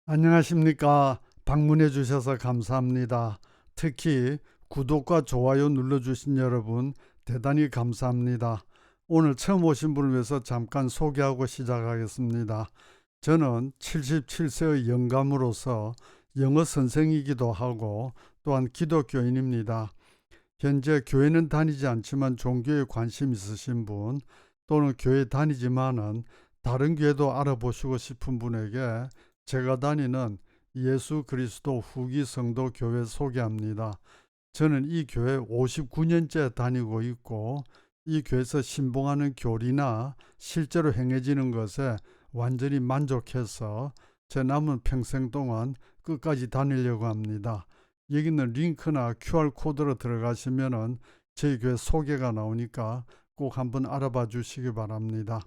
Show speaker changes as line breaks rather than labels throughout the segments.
안녕하십니까. 방문해 주셔서 감사합니다. 특히 구독과 좋아요 눌러주신 여러분 대단히 감사합니다. 오늘 처음 오신 분을 위해서 잠깐 소개하고 시작하겠습니다. 저는 77세의 영감으로서 영어 선생이기도 하고 또한 기독교인입니다. 현재 교회는 다니지 않지만 종교에 관심 있으신 분 또는 교회 다니지만은 다른 교회도 알아보시고 싶은 분에게 제가 다니는 예수 그리스도 후기 성도 교회 소개합니다. 저는 이 교회 59년째 다니고 있고 이 교회에서 신봉하는 교리나 실제로 행해지는 것에 완전히 만족해서 제 남은 평생 동안 끝까지 다니려고 합니다. 여기 있는 링크나 QR코드로 들어가시면은 저희 교회 소개가 나오니까 꼭 한번 알아봐 주시기 바랍니다.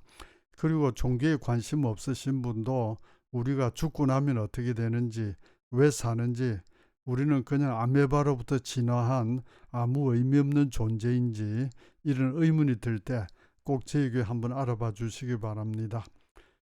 그리고 종교에 관심 없으신 분도 우리가 죽고 나면 어떻게 되는지, 왜 사는지, 우리는 그냥 아메바로부터 진화한 아무 의미 없는 존재인지 이런 의문이 들 때 꼭 저희 교회 한번 알아봐 주시기 바랍니다.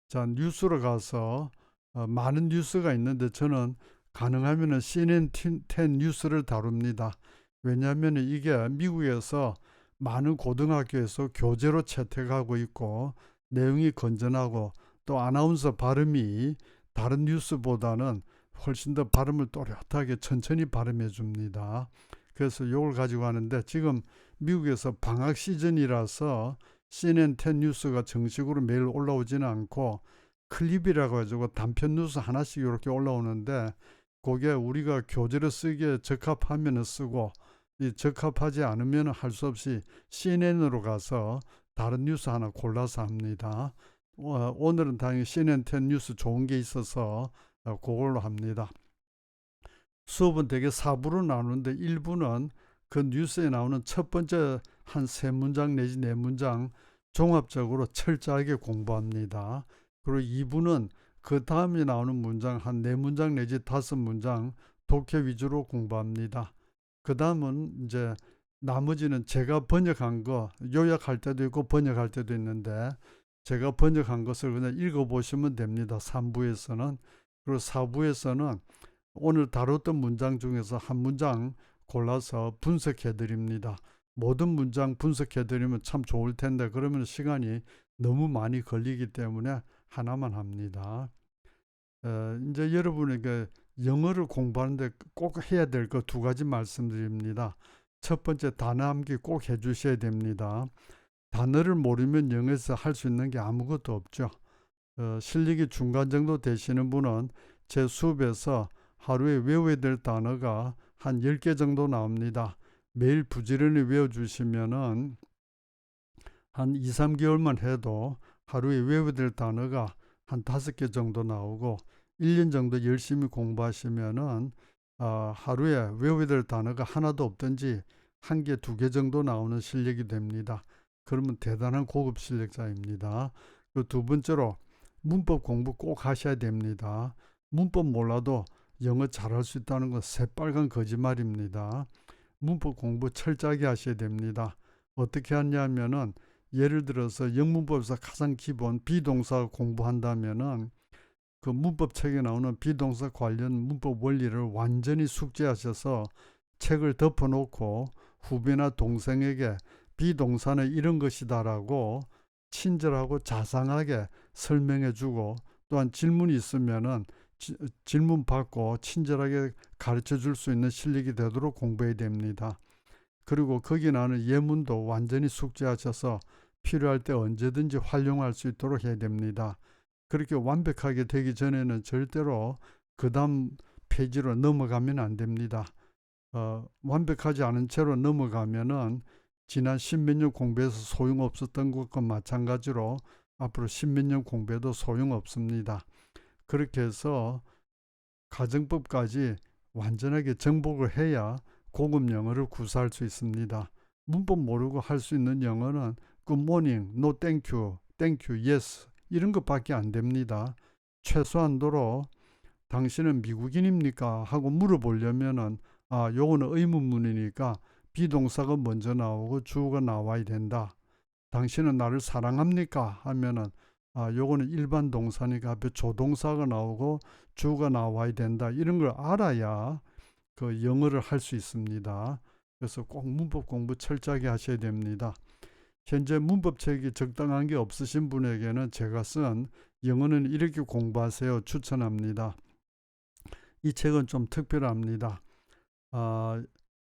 자, 뉴스로 가서 많은 뉴스가 있는데 저는 가능하면 CNN10 뉴스를 다룹니다. 왜냐하면 이게 미국에서 많은 고등학교에서 교재로 채택하고 있고 내용이 건전하고 또 아나운서 발음이 다른 뉴스보다는 훨씬 더 발음을 또렷하게 천천히 발음해 줍니다. 그래서 이걸 가지고 하는데 지금 미국에서 방학 시즌이라서 CNN10 뉴스가 정식으로 매일 올라오지는 않고 클립이라고 해가지고 단편 뉴스 하나씩 이렇게 올라오는데 그게 우리가 교재로 쓰기에 적합하면 쓰고 이 적합하지 않으면 할 수 없이 CNN으로 가서 다른 뉴스 하나 골라서 합니다. 오늘은 당연히 CNN10 뉴스 좋은 게 있어서 그걸로 합니다. 수업은 되게 4부로 나누는데 1부는 그 뉴스에 나오는 첫 번째 한 3문장 내지 4문장 종합적으로 철저하게 공부합니다. 그리고 2부는 그 다음에 나오는 문장 한 4문장 내지 5문장 독해 위주로 공부합니다. 그 다음은 이제 나머지는 제가 번역한 거 요약할 때도 있고 번역할 때도 있는데 제가 번역한 것을 그냥 읽어보시면 됩니다. 3부에서는. 그리고 4부에서는 오늘 다뤘던 문장 중에서 한 문장 골라서 분석해 드립니다. 모든 문장 분석해 드리면 참 좋을 텐데 그러면 시간이 너무 많이 걸리기 때문에 하나만 합니다. 이제 여러분에게 영어를 공부하는데 꼭 해야 될 거 2가지 말씀드립니다. 첫 번째 단어 암기 꼭 해주셔야 됩니다. 단어를 모르면 영어에서 할 수 있는 게 아무것도 없죠. 실력이 중간 정도 되시는 분은 제 수업에서 하루에 외워야 될 단어가 한 10개 정도 나옵니다. 매일 부지런히 외워주시면은 한 2, 3개월만 해도 하루에 외워야 될 단어가 한 5개 정도 나오고 1년 정도 열심히 공부하시면은 하루에 외워야 될 단어가 하나도 없든지 1개, 2개 정도 나오는 실력이 됩니다. 그러면 대단한 고급 실력자입니다. 그 두 번째로 문법 공부 꼭 하셔야 됩니다. 문법 몰라도 영어 잘할 수 있다는 건 새빨간 거짓말입니다. 문법 공부 철저하게 하셔야 됩니다. 어떻게 하냐면은 예를 들어서 영문법에서 가장 기본 비동사 공부한다면은 그 문법책에 나오는 비동사 관련 문법 원리를 완전히 숙지하셔서 책을 덮어놓고 후배나 동생에게 비동사는 이런 것이다라고 친절하고 자상하게 설명해주고 또한 질문이 있으면은 질문 받고 친절하게 가르쳐 줄 수 있는 실력이 되도록 공부해야 됩니다. 그리고 거기 나오는 예문도 완전히 숙지하셔서 필요할 때 언제든지 활용할 수 있도록 해야 됩니다. 그렇게 완벽하게 되기 전에는 절대로 그 다음 페이지로 넘어가면 안 됩니다. 완벽하지 않은 채로 넘어가면은 지난 십몇 년 공부해서 소용없었던 것과 마찬가지로 앞으로 십몇 년 공부해도 소용없습니다. 그렇게 해서 가정법까지 완전하게 정복을 해야 고급 영어를 구사할 수 있습니다. 문법 모르고 할 수 있는 영어는 good morning, no thank you, thank you, yes 이런 것밖에 안 됩니다. 최소한도로 당신은 미국인입니까? 하고 물어보려면은 요거는 의문문이니까 비동사가 먼저 나오고 주어가 나와야 된다. 당신은 나를 사랑합니까? 하면은 요거는 일반 동사니까 앞에 조동사가 나오고 주가 나와야 된다. 이런 걸 알아야 그 영어를 할 수 있습니다. 그래서 꼭 문법 공부 철저하게 하셔야 됩니다. 현재 문법책이 적당한 게 없으신 분에게는 제가 쓴 영어는 이렇게 공부하세요 추천합니다. 이 책은 좀 특별합니다.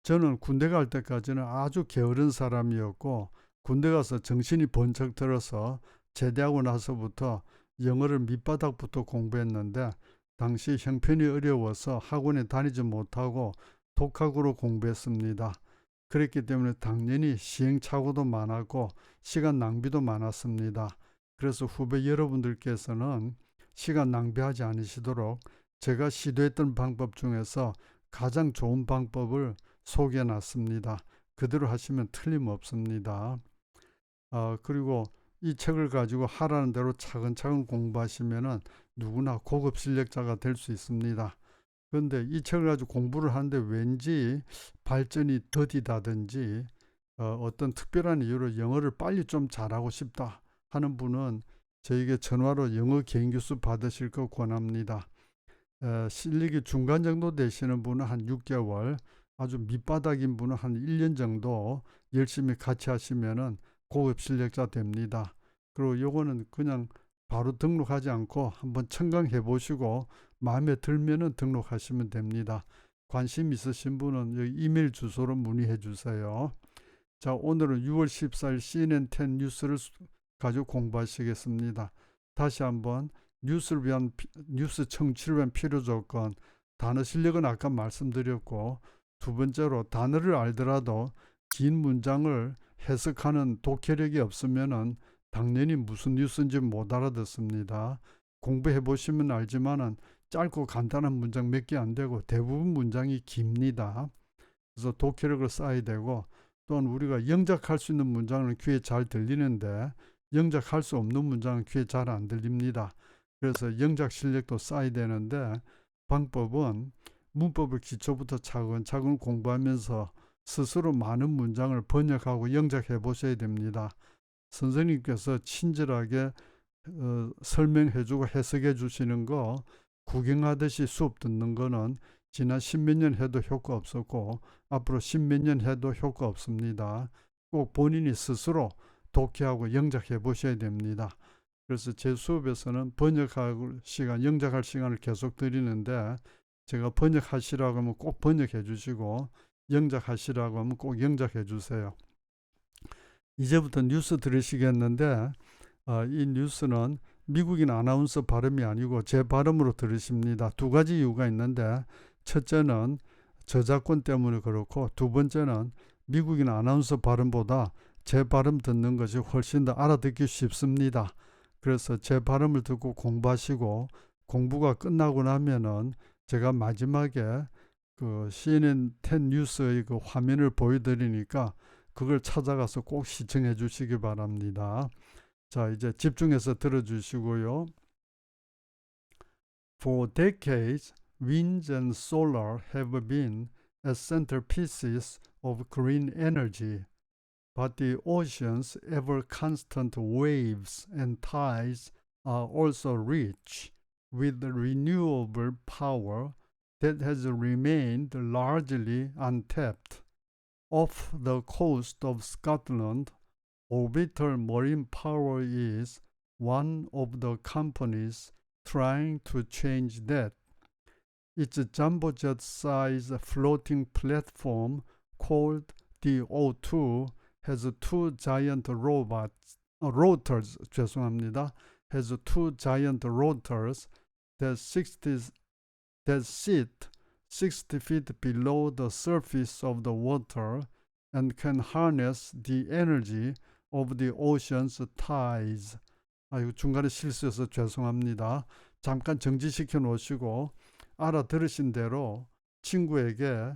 저는 군대 갈 때까지는 아주 게으른 사람이었고 군대 가서 정신이 번쩍 들어서 제대하고 나서부터 영어를 밑바닥부터 공부했는데 당시 형편이 어려워서 학원에 다니지 못하고 독학으로 공부했습니다. 그랬기 때문에 당연히 시행착오도 많았고 시간 낭비도 많았습니다. 그래서 후배 여러분들께서는 시간 낭비하지 않으시도록 제가 시도했던 방법 중에서 가장 좋은 방법을 소개해 놨습니다. 그대로 하시면 틀림없습니다. 그리고 이 책을 가지고 하라는 대로 차근차근 공부하시면 누구나 고급 실력자가 될 수 있습니다. 그런데 이 책을 가지고 공부를 하는데 왠지 발전이 더디다든지 어떤 특별한 이유로 영어를 빨리 좀 잘하고 싶다 하는 분은 저에게 전화로 영어 개인 교수 받으실 거 권합니다. 실력이 중간 정도 되시는 분은 한 6개월, 아주 밑바닥인 분은 한 1년 정도 열심히 같이 하시면은 고급 실력자 됩니다. 그리고 요거는 그냥 바로 등록하지 않고 한번 청강해 보시고 마음에 들면은 등록하시면 됩니다. 관심 있으신 분은 여기 이메일 주소로 문의해 주세요. 자, 오늘은 6월 14일 CNN10 뉴스를 가지고 공부하시겠습니다. 다시 한번 뉴스 청취를 위한 필요 조건, 단어 실력은 아까 말씀드렸고, 두 번째로 단어를 알더라도 긴 문장을 해석하는 독해력이 없으면은 당연히 무슨 뉴스인지 못 알아듣습니다. 공부해 보시면 알지만은 짧고 간단한 문장 몇 개 안 되고 대부분 문장이 깁니다. 그래서 독해력을 쌓아야 되고, 또한 우리가 영작할 수 있는 문장은 귀에 잘 들리는데 영작할 수 없는 문장은 귀에 잘 안 들립니다. 그래서 영작 실력도 쌓아야 되는데 방법은 문법을 기초부터 차근차근 공부하면서 스스로 많은 문장을 번역하고 영작해 보셔야 됩니다. 선생님께서 친절하게 설명해주고 해석해 주시는 거 구경하듯이 수업 듣는 거는 지난 십몇 년 해도 효과 없었고 앞으로 십몇 년 해도 효과 없습니다. 꼭 본인이 스스로 독해하고 영작해 보셔야 됩니다. 그래서 제 수업에서는 번역할 시간, 영작할 시간을 계속 드리는데 제가 번역하시라고 하면 꼭 번역해 주시고 영작하시라고 하면 꼭 영작해 주세요. 이제부터 뉴스 들으시겠는데 이 뉴스는 미국인 아나운서 발음이 아니고 제 발음으로 들으십니다. 두 가지 이유가 있는데 첫째는 저작권 때문에 그렇고 두 번째는 미국인 아나운서 발음보다 제 발음 듣는 것이 훨씬 더 알아듣기 쉽습니다. 그래서 제 발음을 듣고 공부하시고 공부가 끝나고 나면은 제가 마지막에 그 CNN10 뉴스의 그 화면을 보여드리니까 그걸 찾아가서 꼭 시청해 주시기 바랍니다. 자, 이제 집중해서 들어주시고요. For decades, wind and solar have been as centerpieces of green energy. But the ocean's ever-constant waves and tides are also rich with renewable power that has remained largely untapped. Off the coast of Scotland, Orbital Marine Power is one of the companies trying to change that. Its jumbo jet-sized floating platform called the O2 has two giant rotors, has two giant rotors that sit 60 feet below the surface of the water and can harness the energy of the ocean's tides. 이거 중간에 실수해서 죄송합니다. 잠깐 정지시켜 놓으시고 알아들으신 대로 친구에게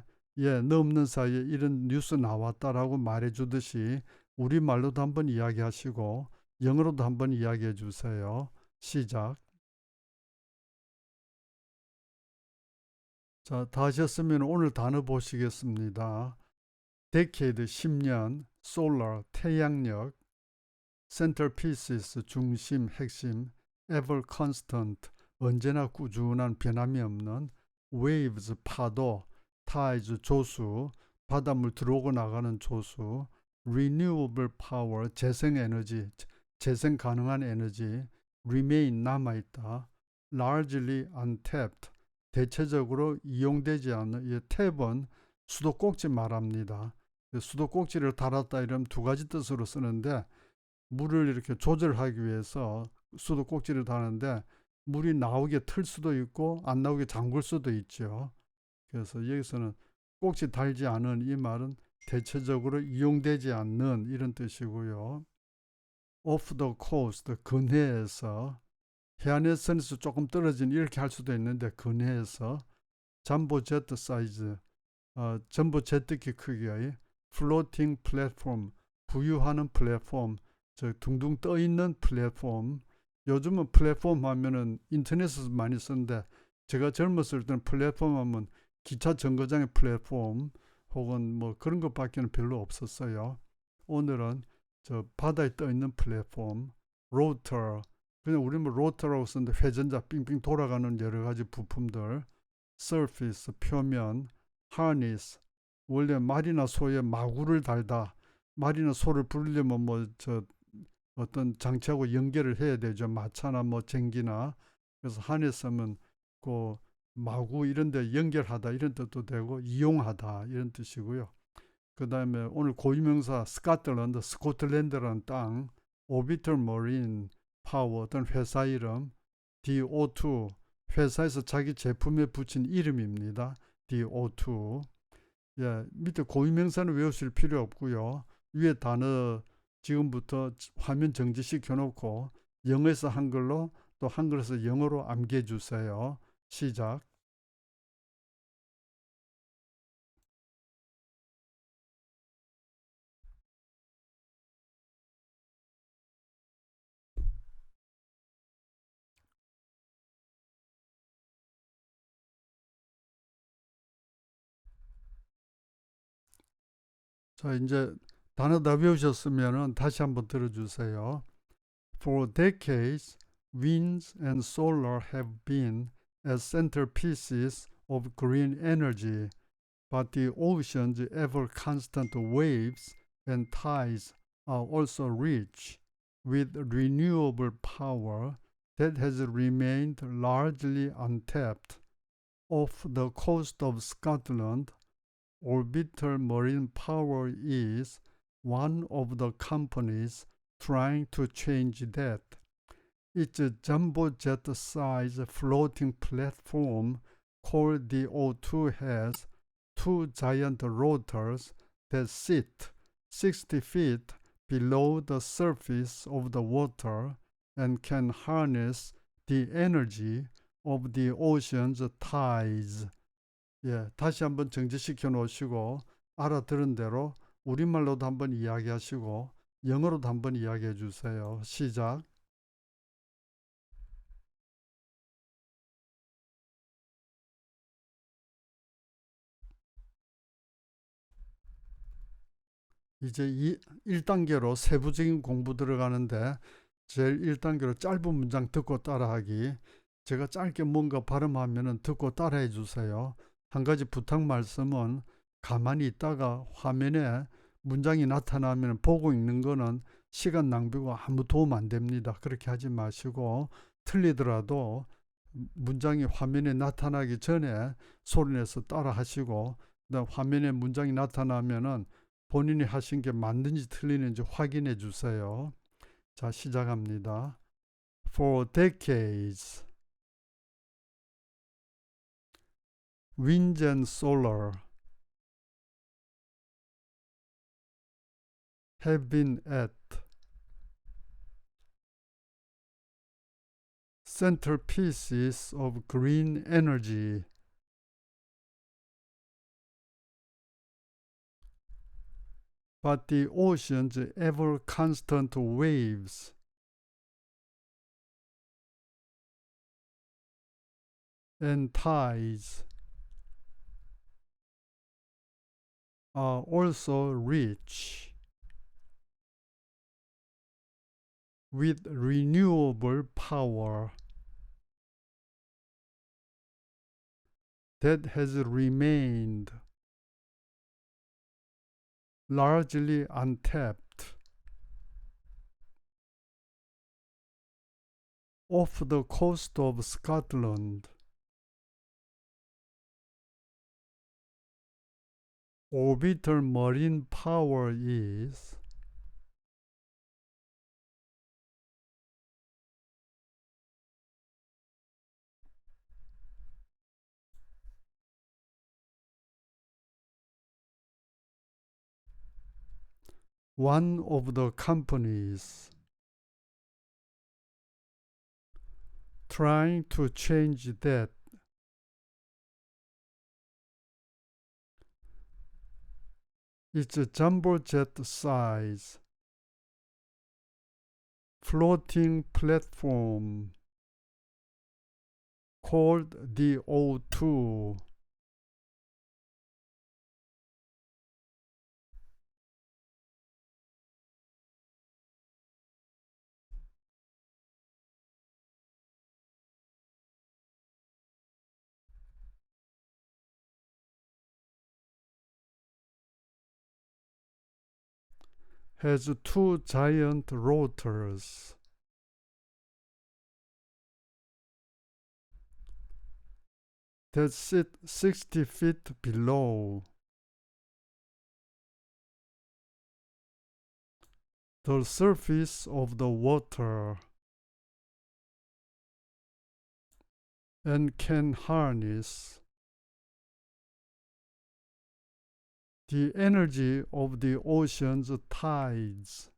너 없는 사이에 이런 뉴스 나왔다라고 말해주듯이 우리말로도 한번 이야기하시고 영어로도 한번 이야기해 주세요. 시작. 자, 다 하셨으면 오늘 단어 보시겠습니다. decade 10년, solar 태양력, centerpieces 중심, 핵심, ever constant 언제나 꾸준한 변함이 없는, waves 파도, tides 조수, 바닷물 들어오고 나가는 조수, renewable power 재생 에너지, 재생 가능한 에너지, remain 남아있다, largely untapped 대체적으로 이용되지 않는, 이 탭은 수도꼭지 말합니다. 수도꼭지를 달았다 이러면 두 가지 뜻으로 쓰는데, 물을 이렇게 조절하기 위해서 수도꼭지를 다는데 물이 나오게 틀 수도 있고 안 나오게 잠글 수도 있죠. 그래서 여기서는 꼭지 달지 않은 이 말은 대체적으로 이용되지 않는 이런 뜻이고요. off the coast 근해에서, 해안선에서 조금 떨어진 이렇게 할 수도 있는데 근해에서, 잠보 제트 사이즈 전보 제트기 크기의 floating platform 부유하는 플랫폼, 저 둥둥 떠 있는 플랫폼. 요즘은 플랫폼 하면은 인터넷에서 많이 쓰는데 제가 젊었을 때는 플랫폼 하면 기차 정거장의 플랫폼 혹은 뭐 그런 것밖에는 별로 없었어요. 오늘은 저 바다에 떠 있는 플랫폼, 로터, 그냥 우리는 뭐 로터라고 쓰는데 회전자 빙빙 돌아가는 여러 가지 부품들, surface 표면, harness 원래 말이나 소에 마구를 달다, 말이나 소를 부르려면 뭐 저 어떤 장치하고 연결을 해야 되죠. 마차나 뭐 쟁기나. 그래서 harness하면 그 마구 이런 데 연결하다 이런 뜻도 되고 이용하다 이런 뜻이고요. 그 다음에 오늘 고유명사 스코틀랜드, 스코틀랜드라는 땅, 오비털 머린 파워 어떤 회사 이름, DO2 회사에서 자기 제품에 붙인 이름입니다. DO2. 예, 밑에 고유명사는 외우실 필요 없고요. 위에 단어 지금부터 화면 정지시켜 놓고 영어에서 한글로 또 한글에서 영어로 암기해 주세요. 시작. 자, 이제 단어 다 외우셨으면 다시 한번 들어주세요. For decades, winds and solar have been as centerpieces of green energy, but the ocean's ever-constant waves and tides are also rich with renewable power that has remained largely untapped. Off the coast of Scotland, Orbital Marine Power is one of the companies trying to change that. Its jumbo jet-sized floating platform called the O2 has two giant rotors that sit 60 feet below the surface of the water and can harness the energy of the ocean's tides. 예, 다시 한번 정지시켜 놓으시고 알아들은 대로 우리말로도 한번 이야기하시고 영어로도 한번 이야기해 주세요. 시작. 이제 1단계로 세부적인 공부 들어가는데 제일 1단계로 짧은 문장 듣고 따라하기. 제가 짧게 뭔가 발음하면 듣고 따라해 주세요. 한 가지 부탁 말씀은 가만히 있다가 화면에 문장이 나타나면 보고 읽는 거는 시간 낭비고 아무 도움 안 됩니다. 그렇게 하지 마시고 틀리더라도 문장이 화면에 나타나기 전에 소리내서 따라 하시고 그다음 화면에 문장이 나타나면은 본인이 하신 게 맞는지 틀리는지 확인해 주세요. 자, 시작합니다. For decades, wind and solar have been at centerpieces of green energy. But the ocean's ever constant waves and tides are also rich with renewable power that has remained largely untapped off the coast of Scotland. Orbital marine power is one of the companies trying to change that. It's a jumbo jet size floating platform called the O2 has two giant rotors that sit 60 feet below the surface of the water and can harness the energy of the ocean's tides.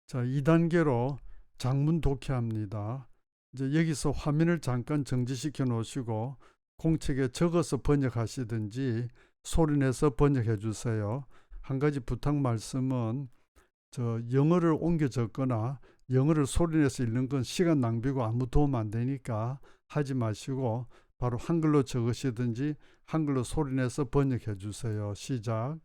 자, 2단계로 장문 독해합니다. 이제 여기서 화면을 잠깐 정지시켜 놓으시고 공책에 적어서 번역하시든지 소리내서 번역해 주세요. 한 가지 부탁 말씀은 영어를 옮겨 적거나 영어를 소리내서 읽는 건 시간 낭비고 아무 도움 안 되니까 하지 마시고 바로 한글로 적으시든지 한글로 소리내서 번역해 주세요. 시작.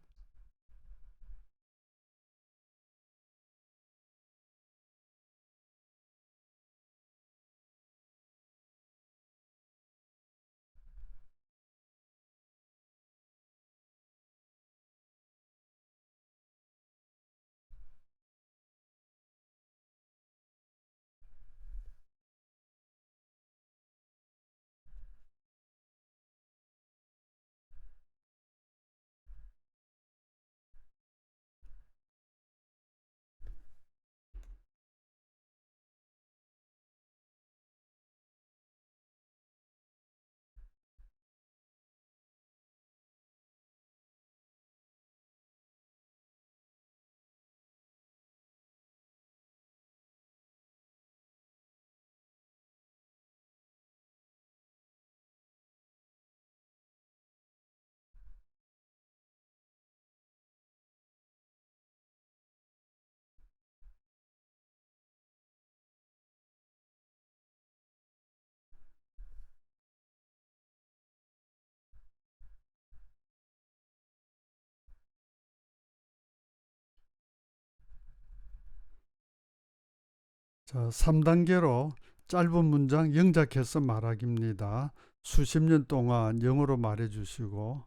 자, 3단계로 짧은 문장 영작해서 말하기입니다. 수십 년 동안 영어로 말해 주시고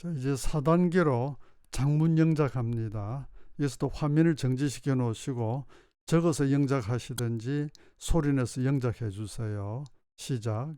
자, 이제 4단계로 장문 영작합니다. 여기서도 화면을 정지시켜 놓으시고 적어서 영작하시든지 소리내서 영작해 주세요. 시작.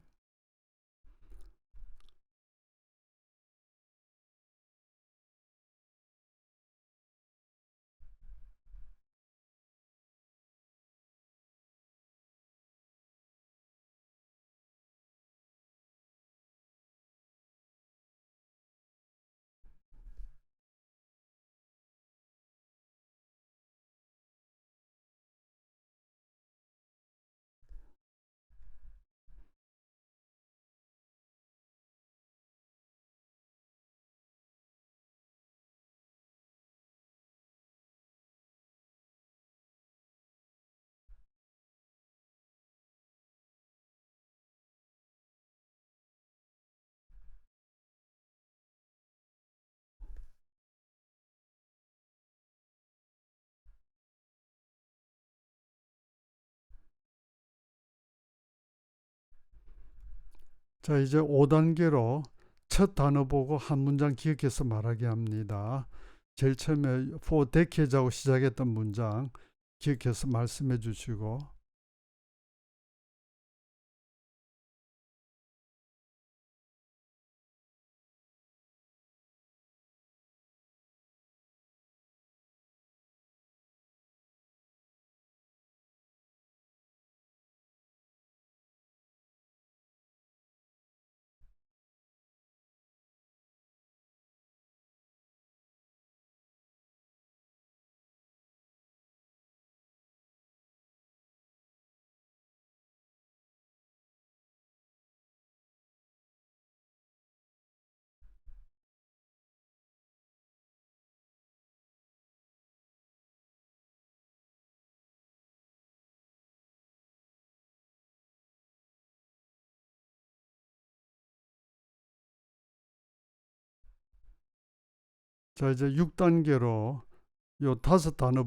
자, 이제 5단계로 첫 단어 보고 한 문장 기억해서 말하게 합니다. 제일 처음에 for decades하고 시작했던 문장 기억해서 말씀해 주시고, 자, 이제 6단계로 요 다섯 단어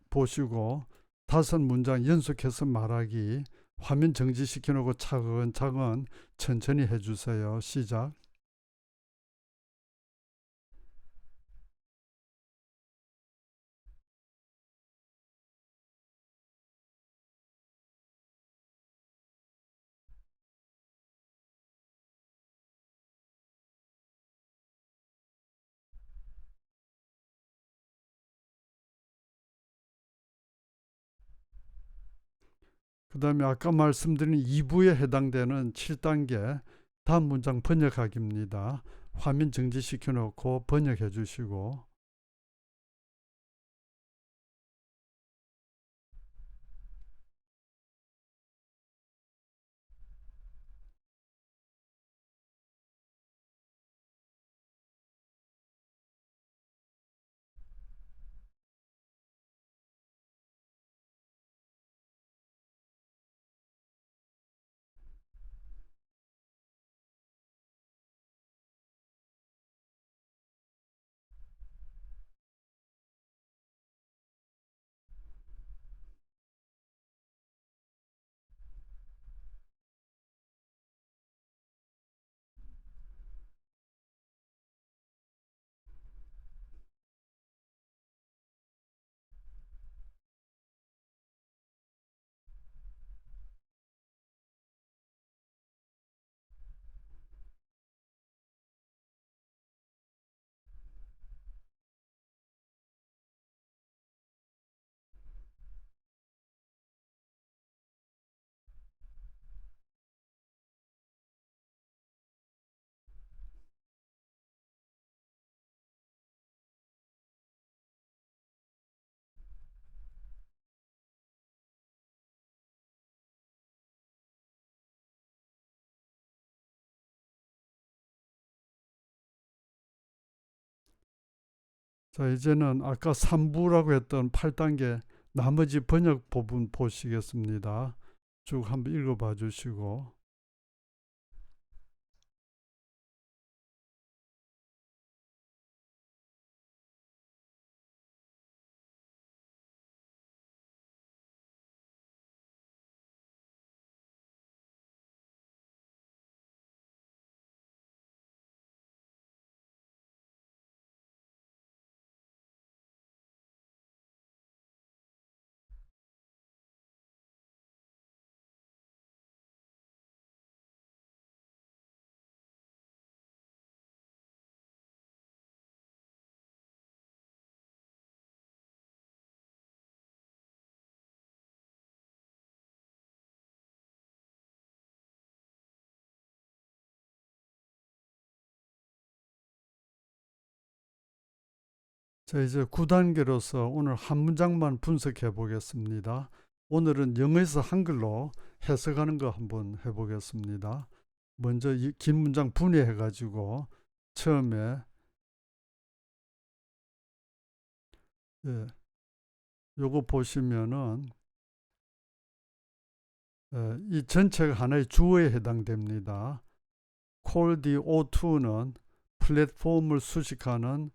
보시고 다섯 문장 연속해서 말하기, 화면 정지시켜 놓고 차근차근 천천히 해주세요. 시작. 그 다음에 아까 말씀드린 2부에 해당되는 7단계 다음 문장 번역하기입니다. 화면 정지시켜 놓고 번역해 주시고, 자, 이제는 아까 3부라고 했던 8단계 나머지 번역 부분 보시겠습니다. 쭉 한번 읽어봐 주시고, 자, 이제 9단계로서 오늘 한 문장만 분석해 보겠습니다. 오늘은 영어에서 한글로 해석하는 거 한번 해보겠습니다. 먼저 이 긴 문장 분해해 가지고 처음에 요거 보시면은 이 전체가 하나의 주어에 해당됩니다. call the O2는 플랫폼을 수식하는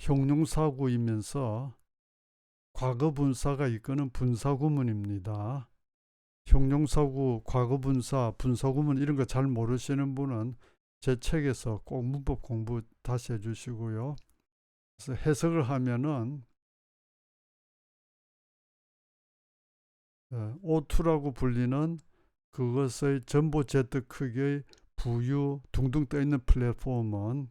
형용사구이면서 과거 분사가 이끄는 분사구문입니다. 형용사구, 과거분사, 분사구문 이런 거 잘 모르시는 분은 제 책에서 꼭 문법 공부 다시 해주시고요. 그래서 해석을 하면은 O2라고 불리는 그것의 전보 Z 크기의 부유 둥둥 떠 있는 플랫폼은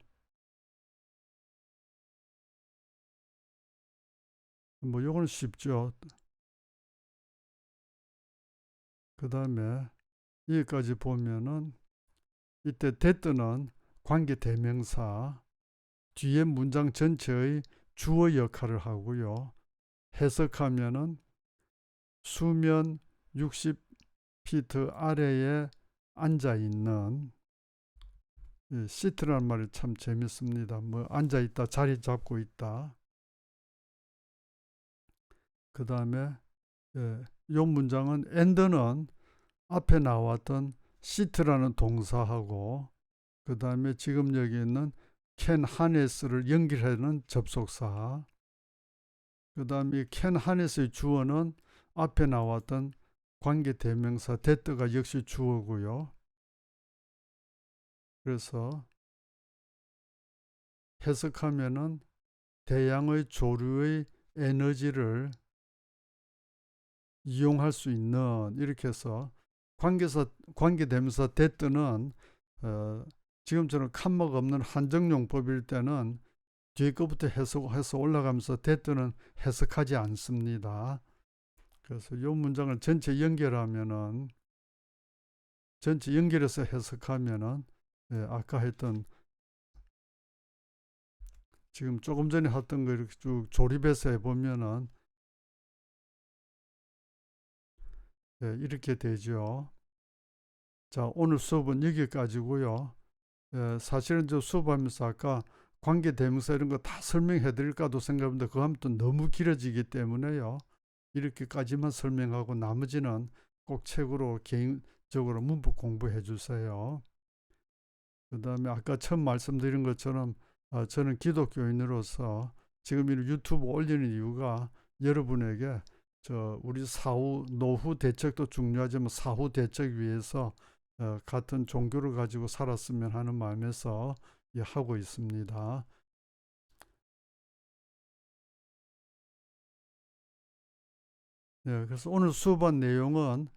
뭐 요거는 쉽죠. 그 다음에 여기까지 보면은 이때 that는 관계 대명사 뒤에 문장 전체의 주어 역할을 하고요. 해석하면은 수면 60피트 아래에 앉아 있는 시트라는 말이 참 재밌습니다. 뭐 앉아 있다, 자리 잡고 있다. 그 다음에 이 문장은 and는 앞에 나왔던 시트라는 동사하고 그 다음에 지금 여기 있는 can harness를 연결하는 접속사 그 다음에 can harness의 주어는 앞에 나왔던 관계 대명사 that가 역시 주어고요. 그래서 해석하면은 대양의 조류의 에너지를 이용할 수 있는 이렇게 해서 관계대명사 that는 지금처럼 칸마가 없는 한정용법일 때는 뒤에 거부터 해석해서 올라가면서 that는 해석하지 않습니다. 그래서 이 문장을 전체 연결하면은 전체 연결해서 해석하면은 아까 했던 지금 조금 전에 했던 거 이렇게 쭉 조립해서 해보면은 이렇게 되죠. 자, 오늘 수업은 여기까지고요. 사실은 저 수업하면서 아까 관계 대명사 이런 거 다 설명해 드릴까도 생각했는데 그거 하면 또 너무 길어지기 때문에요. 이렇게까지만 설명하고 나머지는 꼭 책으로 개인적으로 문법 공부해 주세요. 그 다음에 아까 처음 말씀드린 것처럼 저는 기독교인으로서 지금 이 유튜브 올리는 이유가 여러분에게 우리 노후 대책도 중요하지만 사후 대책 위해서 같은 종교를 가지고 살았으면 하는 마음에서 하고 있습니다. 그래서 오늘 수업한 내용은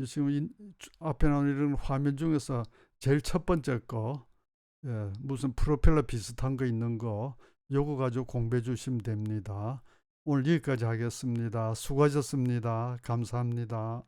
지금 앞에 나오는 이런 화면 중에서 제일 첫 번째 거 무슨 프로펠러 비슷한 거 있는 거 요거 가지고 공부해 주시면 됩니다. 오늘 여기까지 하겠습니다. 수고하셨습니다. 감사합니다.